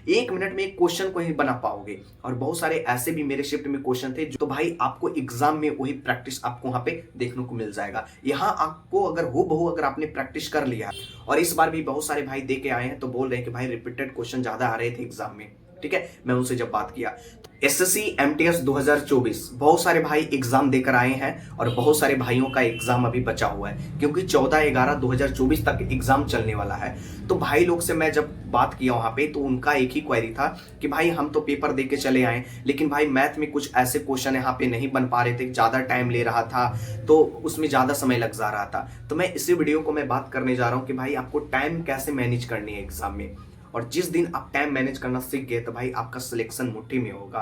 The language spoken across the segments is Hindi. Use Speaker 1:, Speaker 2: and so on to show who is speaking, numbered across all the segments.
Speaker 1: 1 मिनट में एक क्वेश्चन को ही बना पाओगे। और बहुत सारे ऐसे भी मेरे शिफ्ट में क्वेश्चन थे तो भाई आपको एग्जाम में वही प्रैक्टिस आपको वहां पे देखने को मिल जाएगा। यहाँ आपको अगर हो बहु अगर आपने प्रैक्टिस कर लिया और इस बार भी बहुत सारे भाई दे के आए हैं तो बोल रहे हैं कि भाई रिपीटेड क्वेश्चन ज्यादा आ रहे थे एग्जाम में। ठीक है, मैं उनसे जब बात किया एसएससी एमटीएस 2024 बहुत सारे भाई एग्जाम देकर आए हैं और बहुत सारे भाइयों का एग्जाम अभी बचा हुआ है क्योंकि 14/11/2024 तक एग्जाम चलने वाला है। तो भाई लोग से मैं जब बात किया वहां पे तो उनका एक ही क्वेरी था कि भाई हम तो पेपर दे के चले आए लेकिन भाई मैथ में कुछ ऐसे क्वेश्चन यहाँ पे नहीं बन पा रहे थे, ज्यादा टाइम ले रहा था तो उसमें ज्यादा समय लग जा रहा था। तो मैं इसी वीडियो को मैं बात करने जा रहा हूँ कि भाई आपको टाइम कैसे मैनेज करनी है एग्जाम में। और जिस दिन आप टाइम मैनेज करना सीख गए तो भाई आपका सिलेक्शन मुट्ठी में होगा।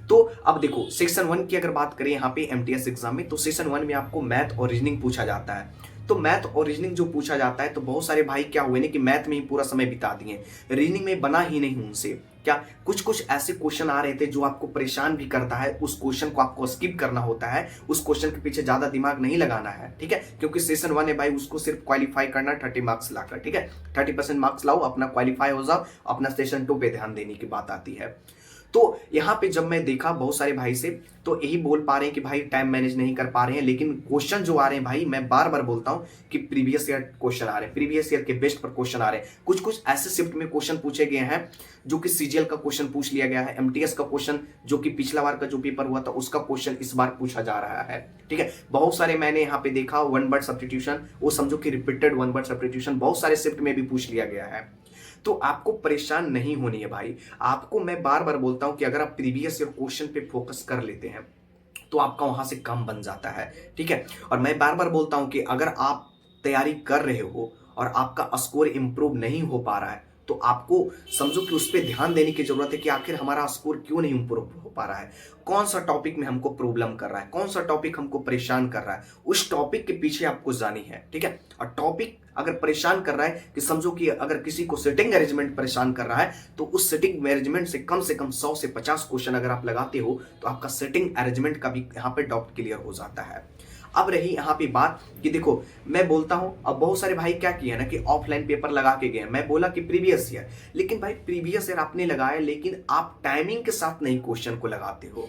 Speaker 1: तो अब देखो सेक्शन 1 की अगर बात करें यहाँ पे एमटीएस एग्जाम में तो सेक्शन 1 में आपको मैथ और रीजनिंग पूछा जाता है। तो मैथ और रीजनिंग जो पूछा जाता है तो बहुत सारे भाई क्या हुए ना कि मैथ में ही पूरा समय बिता दिए, रीजनिंग में बना ही नहीं उनसे। क्या कुछ कुछ ऐसे क्वेश्चन आ रहे थे जो आपको परेशान भी करता है, उस क्वेश्चन को आपको स्किप करना होता है, उस क्वेश्चन के पीछे ज्यादा दिमाग नहीं लगाना है। ठीक है, क्योंकि सेशन 1 है भाई, उसको सिर्फ क्वालिफाई करना 30 मार्क्स लाकर। ठीक है, 30% मार्क्स लाओ, अपना क्वालिफाई हो जाओ, अपना सेशन 2 पे ध्यान देने की बात आती है। तो यहाँ पे जब मैं देखा बहुत सारे भाई से तो यही बोल पा रहे हैं कि भाई टाइम मैनेज नहीं कर पा रहे हैं, लेकिन क्वेश्चन जो आ रहे हैं भाई मैं बार बार बोलता हूं कि प्रीवियस ईयर क्वेश्चन आ रहे हैं, प्रीवियस ईयर के बेस्ट पर क्वेश्चन आ रहे हैं। कुछ कुछ ऐसे शिफ्ट में क्वेश्चन पूछे गए हैं जो कि सीजीएल का क्वेश्चन पूछ लिया गया है, एमटीएस का क्वेश्चन जो कि पिछला बार का जो पेपर हुआ था उसका क्वेश्चन इस बार पूछा जा रहा है। ठीक है, बहुत सारे मैंने यहाँ पे देखा वन वर्ड सब्स्टिट्यूशन, वो समझो कि रिपीटेड वन वर्ड सब्स्टिट्यूशन बहुत सारे शिफ्ट में भी पूछ लिया गया है। तो आपको परेशान नहीं होनी है भाई। आपको मैं बार बार बोलता हूं कि अगर आप प्रीवियस ईयर क्वेश्चन पे फोकस कर लेते हैं तो आपका वहां से काम बन जाता है। ठीक है, और मैं बार बार बोलता हूं कि अगर आप तैयारी कर रहे हो और आपका स्कोर इंप्रूव नहीं हो पा रहा है तो आपको समझो कि उस पर ध्यान देने की जरूरत है कि आखिर हमारा स्कोर क्यों नहीं इंप्रूव हो पा रहा है, कौन सा टॉपिक में हमको प्रॉब्लम कर रहा है, कौन सा टॉपिक हमको परेशान कर रहा है, उस टॉपिक के पीछे आपको जानी है। ठीक है, और टॉपिक अगर परेशान कर रहा है कि समझो कि अगर किसी को सेटिंग अरेंजमेंट परेशान कर रहा है तो उस सेटिंग अरेंजमेंट से कम 100 से 50 क्वेश्चन अगर आप लगाते हो तो आपका सेटिंग अरेंजमेंट का भी यहाँ पे डाउट क्लियर हो जाता है। अब रही यहाँ पे बात कि देखो मैं बोलता हूं, अब बहुत सारे भाई क्या किया ना कि ऑफलाइन पेपर लगा के गए, मैं बोला कि प्रीवियस ईयर, लेकिन भाई प्रीवियस ईयर आपने लगाया लेकिन आप टाइमिंग के साथ नहीं क्वेश्चन को लगाते हो।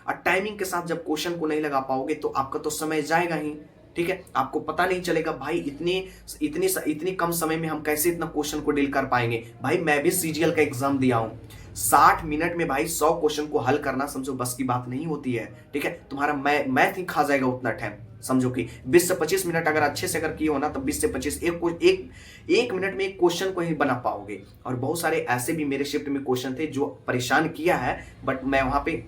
Speaker 1: और टाइमिंग के साथ जब क्वेश्चन को नहीं लगा पाओगे तो आपका तो समय जाएगा ही। ठीक है, आपको पता नहीं चलेगा भाई इतनी कम समय में हम कैसे इतना क्वेश्चन को डील कर पाएंगे। भाई मैं भी सीजीएल का एग्जाम दिया हूं, 60 मिनट में भाई 100 क्वेश्चन को हल करना समझो बस की बात नहीं होती है। ठीक है, तुम्हारा मैथ ही खा जाएगा उतना टाइम। समझो कि 20 से 25 मिनट अगर अच्छे से अगर किए हो ना तो 20 से 25 एक मिनट में एक क्वेश्चन को ही बना पाओगे। और बहुत सारे ऐसे भी मेरे शिफ्ट में क्वेश्चन थे जो परेशान किया है, बट मैं वहां पे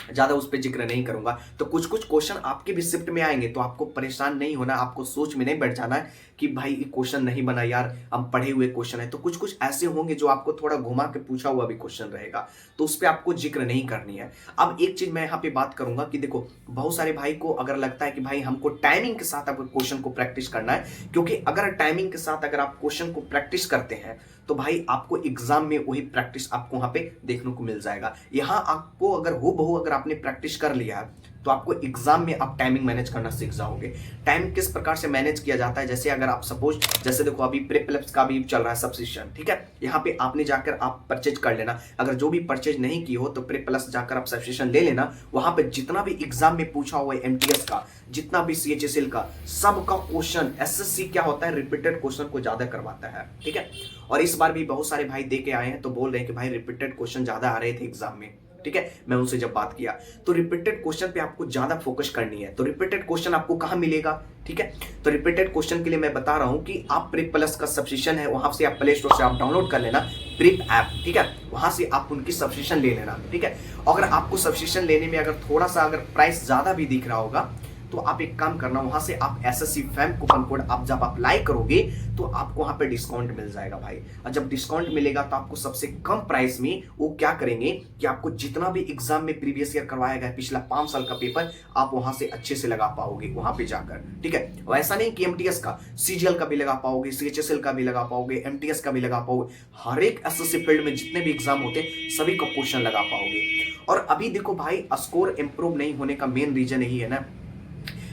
Speaker 1: ज्यादा उस पर जिक्र नहीं करूंगा। तो कुछ कुछ क्वेश्चन आपके भी शिफ्ट में आएंगे तो आपको परेशान नहीं होना, आपको सोच में नहीं बैठ जाना है कि भाई ये क्वेश्चन नहीं बना यार, हम पढ़े हुए क्वेश्चन है। तो कुछ कुछ ऐसे होंगे जो आपको थोड़ा घुमा के पूछा हुआ भी क्वेश्चन रहेगा तो उस पर आपको जिक्र नहीं करनी है। अब एक चीज मैं यहाँ पे बात करूंगा कि देखो बहुत सारे भाई को अगर लगता है कि भाई हमको टाइमिंग के साथ आपको क्वेश्चन को प्रैक्टिस करना है, क्योंकि अगर टाइमिंग के साथ अगर आप क्वेश्चन को प्रैक्टिस करते हैं तो भाई आपको एग्जाम में वही प्रैक्टिस आपको वहां पे देखने को मिल जाएगा। यहाँ आपको अगर हो बहु अगर आपने प्रैक्टिस कर लिया है तो आपको एग्जाम में आप टाइमिंग मैनेज करना सीख जाओगे। टाइम किस प्रकार से मैनेज किया जाता है, जैसे अगर आप सपोज जैसे देखो अभी प्रीप्लेप्स का भी चल रहा है सब्सिट्यूशन। ठीक है, यहाँ पे आपने जाकर आप परचेज कर लेना, अगर जो भी परचेज नहीं की हो तो प्रीप्लस जाकर आप सब्सिट्यूशन ले लेना। वहां पे जितना भी एग्जाम में पूछा हुआ है एमटीएस का, जितना भी सीएचएसएल का, सबका क्वेश्चन एसएससी क्या होता है रिपीटेड क्वेश्चन को ज्यादा करवाता है। ठीक है, और इस बार भी बहुत सारे भाई दे के आए हैं तो बोल रहे हैं कि भाई रिपीटेड क्वेश्चन ज्यादा आ रहे थे एग्जाम में। ठीक है, मैं उनसे जब बात किया तो रिपीटेड क्वेश्चन पे आपको ज्यादा फोकस करनी है। तो रिपीटेड क्वेश्चन आपको कहां मिलेगा? ठीक है, तो रिपीटेड क्वेश्चन के लिए मैं बता रहा हूं कि आप प्रिप प्लस का सब्सक्रिप्शन है, वहां से आप प्ले स्टोर से आप डाउनलोड कर लेना प्रिप ऐप। ठीक है, वहां से आप उनकी सब्सक्रिप्शन ले लेना। ठीक है, अगर आपको सब्सक्रिप्शन लेने में अगर थोड़ा सा अगर प्राइस ज्यादा भी दिख रहा होगा तो आप एक काम करना, वहां से आप एसएससी फैम कूपन कोड आप जब अप्लाई करोगे तो आपको वहां पे डिस्काउंट मिल जाएगा भाई। और जब डिस्काउंट मिलेगा तो आपको सबसे कम प्राइस में वो क्या करेंगे कि आपको जितना भी एग्जाम में प्रीवियस ईयर करवाया गया पिछला 5 साल का पेपर आप वहां से अच्छे से लगा पाओगे वहां पे जाकर। ठीक है, वैसा नहीं कि एमटीएस का, सीजीएल का भी लगा पाओगे, सीएचएसएल का भी लगा पाओगे, एमटीएस का भी लगा पाओगे, हर एक एसएससी फील्ड में जितने भी एग्जाम होते सभी का क्वेश्चन लगा पाओगे। और अभी देखो भाई स्कोर इंप्रूव नहीं होने का मेन रीजन यही है ना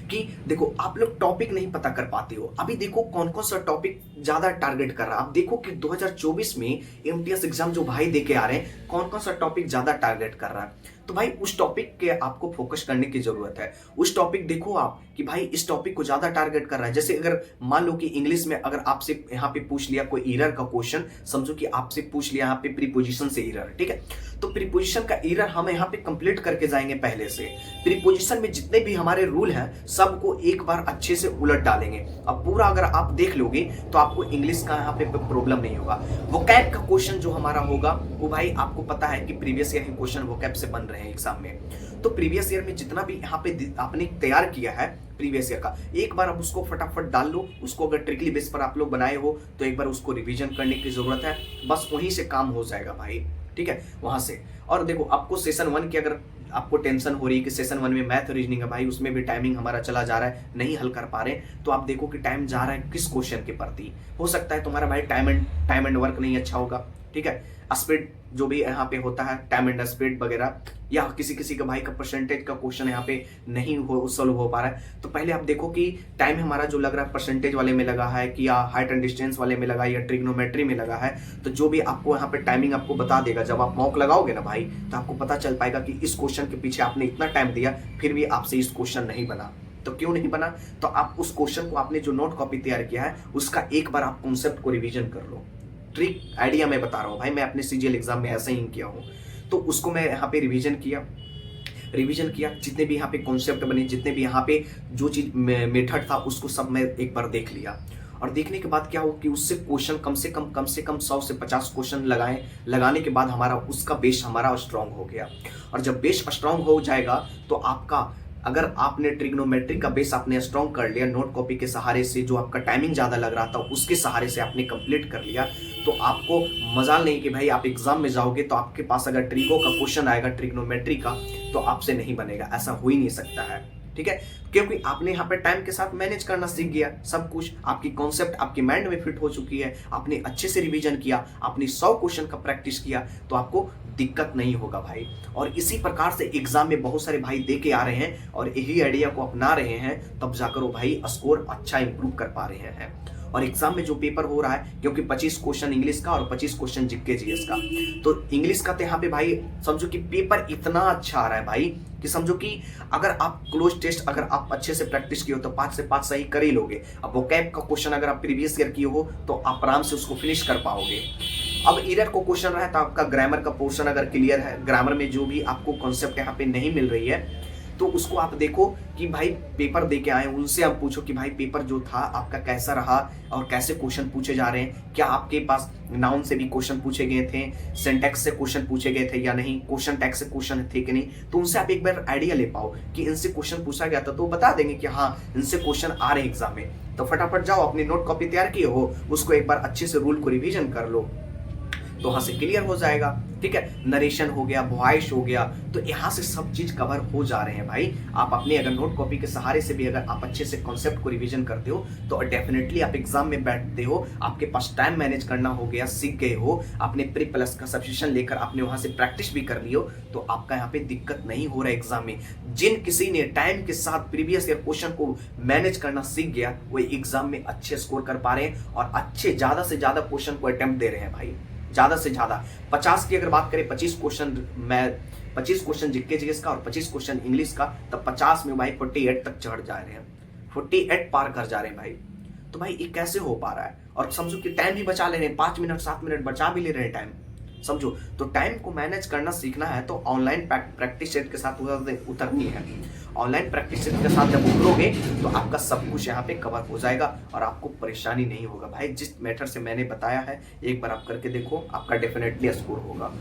Speaker 1: कि देखो आप लोग टॉपिक नहीं पता कर पाते हो। अभी देखो कौन कौन सा टॉपिक ज्यादा टारगेट कर रहा है। आप देखो कि 2024 में एमटीएस एग्जाम जो भाई दे के आ रहे हैं, कौन कौन सा टॉपिक ज्यादा टारगेट कर रहा है। तो भाई उस टॉपिक के आपको फोकस करने की जरूरत है। उस टॉपिक देखो आप कि भाई इस टॉपिक को ज्यादा टारगेट कर रहा है। जैसे अगर मान लो कि इंग्लिश में अगर आपसे यहाँ पे पूछ लिया कोई एरर का क्वेश्चन, समझो कि आपसे पूछ लिया यहाँ पे प्रीपोजिशन से एरर, ठीक है, तो प्रीपोजिशन का एरर हम यहाँ पे कंप्लीट करके जाएंगे पहले से। प्रीपोजिशन में जितने भी हमारे रूल हैं सबको एक बार अच्छे से उलट डालेंगे। अब पूरा अगर आप देख लोगे तो आपको इंग्लिश का यहाँ पे प्रॉब्लम नहीं होगा। वोकैब का क्वेश्चन जो हमारा होगा वो भाई आपको पता है कि प्रीवियस ईयर के क्वेश्चन वोकैब से बन रहे हैं एग्जाम में। तो प्रीवियस ईयर में जितना भी यहाँ पे आपने तैयार किया है प्रीवियस ईयर का, एक बार आप उसको फटाफट डाल लो। उसको अगर ट्रिकली बेस पर आप लोग बनाए हो तो एक बार उसको रिवीजन करने की जरूरत है, बस वहीं से काम हो जाएगा भाई, ठीक है, वहां से। और देखो आपको सेशन 1 की अगर आपको टेंशन हो रही है कि सेशन 1 में मैथ रीजनिंग है भाई, उसमें भी टाइमिंग हमारा चला जा रहा है, नहीं हल कर पा रहे, तो आप देखो कि टाइम जा रहा है किस क्वेश्चन के प्रति। हो सकता है तुम्हारा भाई टाइम एंड वर्क नहीं अच्छा होगा, ठीक है, स्पीड जो भी यहाँ पे होता है टाइम एंड स्पीड वगैरह, या किसी किसी का भाई का परसेंटेज का क्वेश्चन यहाँ पे नहीं सॉल्व हो पा रहा है। तो पहले आप देखो कि टाइम हमारा जो लग रहा है परसेंटेज वाले में लगा है कि या हाइट एंड डिस्टेंस वाले में लगा है या ट्रिग्नोमेट्री में लगा है। तो जो भी आपको यहाँ पे टाइमिंग आपको बता देगा, जब आप मॉक लगाओगे ना भाई तो आपको पता चल पाएगा कि इस क्वेश्चन के पीछे आपने इतना टाइम दिया फिर भी आपसे इस क्वेश्चन नहीं बना। तो क्यों नहीं बना? तो आप उस क्वेश्चन को आपने जो नोट कॉपी तैयार किया है उसका एक बार आप कॉन्सेप्ट को रिवीजन कर लो। ट्रिक आइडिया मैं बता रहा हूँ भाई, मैं अपने सीजीएल एग्जाम में ऐसा ही किया हूँ। तो उसको मैं यहाँ पे रिवीजन किया, जितने भी यहाँ पे कॉन्सेप्ट बने, जितने भी यहाँ पे जो चीज मेथड था उसको सब मैं एक बार देख लिया। और देखने के बाद क्या हो कि उससे क्वेश्चन कम से कम 100 से 50 क्वेश्चन लगाने के बाद हमारा उसका बेस हमारा स्ट्रांग हो गया। और जब बेस स्ट्रांग हो जाएगा तो आपका, अगर आपने ट्रिग्नोमेट्री का बेस आपने स्ट्रॉन्ग कर लिया नोट कॉपी के सहारे से, जो आपका टाइमिंग ज्यादा लग रहा था उसके सहारे से आपने कंप्लीट कर लिया, तो आपको मजाल नहीं कि भाई आप एग्जाम में जाओगे तो आपके पास अगर ट्रिगो का क्वेश्चन आएगा ट्रिग्नोमेट्री का तो आपसे नहीं बनेगा, ऐसा हो ही नहीं सकता है, ठीक है, क्योंकि आपने यहाँ पे टाइम के साथ मैनेज करना सीख गया। सब कुछ आपकी कॉन्सेप्ट आपकी माइंड में फिट हो चुकी है, आपने अच्छे से रिवीजन किया, आपने 100 क्वेश्चन का प्रैक्टिस किया, तो आपको दिक्कत नहीं होगा भाई। और इसी प्रकार से एग्जाम में बहुत सारे भाई दे के आ रहे हैं और यही आइडिया को अपना रहे हैं, तब जाकर वो भाई स्कोर अच्छा इंप्रूव कर पा रहे हैं। और एग्जाम में जो पेपर हो रहा है, क्योंकि 25 क्वेश्चन इंग्लिश का और 25 क्वेश्चन जीके जीएस का, तो इंग्लिश का तो यहाँ पे भाई समझो कि पेपर इतना अच्छा आ रहा है भाई कि समझो कि अगर आप क्लोज टेस्ट अगर आप अच्छे से प्रैक्टिस किए हो तो 5 से 5 सही कर ही लोगे। अब वोकैब का क्वेश्चन अगर आप प्रीवियस ईयर किए हो तो आप आराम से उसको फिनिश कर पाओगे। अब एरर को क्वेश्चन रहा है तो आपका ग्रामर का पोर्शन अगर क्लियर है, ग्रामर में जो भी आपको कॉन्सेप्ट यहाँ पे नहीं मिल रही है तो उसको आप देखो कि भाई पेपर दे के आए, उनसे आप पूछो कि भाई पेपर जो था आपका कैसा रहा और कैसे क्वेश्चन पूछे जा रहे हैं, क्या आपके पास नाउन से भी क्वेश्चन पूछे गए थे, सिंटैक्स से क्वेश्चन पूछे गए थे या नहीं, क्वेश्चन टैग से क्वेश्चन थे कि नहीं। तो उनसे आप एक बार आइडिया ले पाओ कि इनसे क्वेश्चन पूछा गया था, तो बता देंगे कि हाँ इनसे क्वेश्चन आ रहे हैं एग्जाम में। तो फटाफट जाओ अपनी नोट कॉपी तैयार किए हो, उसको एक बार अच्छे से रूल को रिविजन कर लो, तो वहां से क्लियर हो जाएगा, ठीक है। नरेशन हो गया, वॉइस हो गया, तो यहाँ से सब चीज कवर हो जा रहे हैं भाई। आप अपने अगर नोट कॉपी के सहारे से भी अगर आप अच्छे से कॉन्सेप्ट को रिवीजन करते हो तो डेफिनेटली आप एग्जाम में बैठते हो, आपके पास टाइम मैनेज करना हो गया, सीख गए हो, आपने प्री प्लस का सब्सक्रिप्शन लेकर आपने वहां से प्रैक्टिस भी कर ली हो, तो आपका यहाँ पे दिक्कत नहीं हो रहा है एग्जाम में। जिन किसी ने टाइम के साथ प्रीवियस ईयर क्वेश्चन को मैनेज करना सीख गया वो एग्जाम में अच्छे स्कोर कर पा रहे हैं और अच्छे ज्यादा से ज्यादा क्वेश्चन को अटेम्प्ट दे रहे हैं भाई, ज्यादा से ज्यादा। 50 की अगर बात करें, 25 क्वेश्चन जीके जीएस का और 25 क्वेश्चन इंग्लिश का, तब 50 में भाई 48 तक चढ़ जा रहे हैं, 48 पार कर जा रहे हैं भाई। तो भाई ये कैसे हो पा रहा है? और समझो कि टाइम भी बचा ले रहे हैं, 5 मिनट 7 मिनट बचा भी ले रहे हैं टाइम, समझो। तो टाइम को मैनेज करना सीखना है तो ऑनलाइन प्रैक्टिस सेट के साथ उतरनी है। ऑनलाइन प्रैक्टिस सेट के साथ जब उतरोगे तो आपका सब कुछ यहाँ पे कवर हो जाएगा और आपको परेशानी नहीं होगा भाई। जिस मेथड से मैंने बताया है एक बार आप करके देखो, आपका डेफिनेटली स्कोर होगा।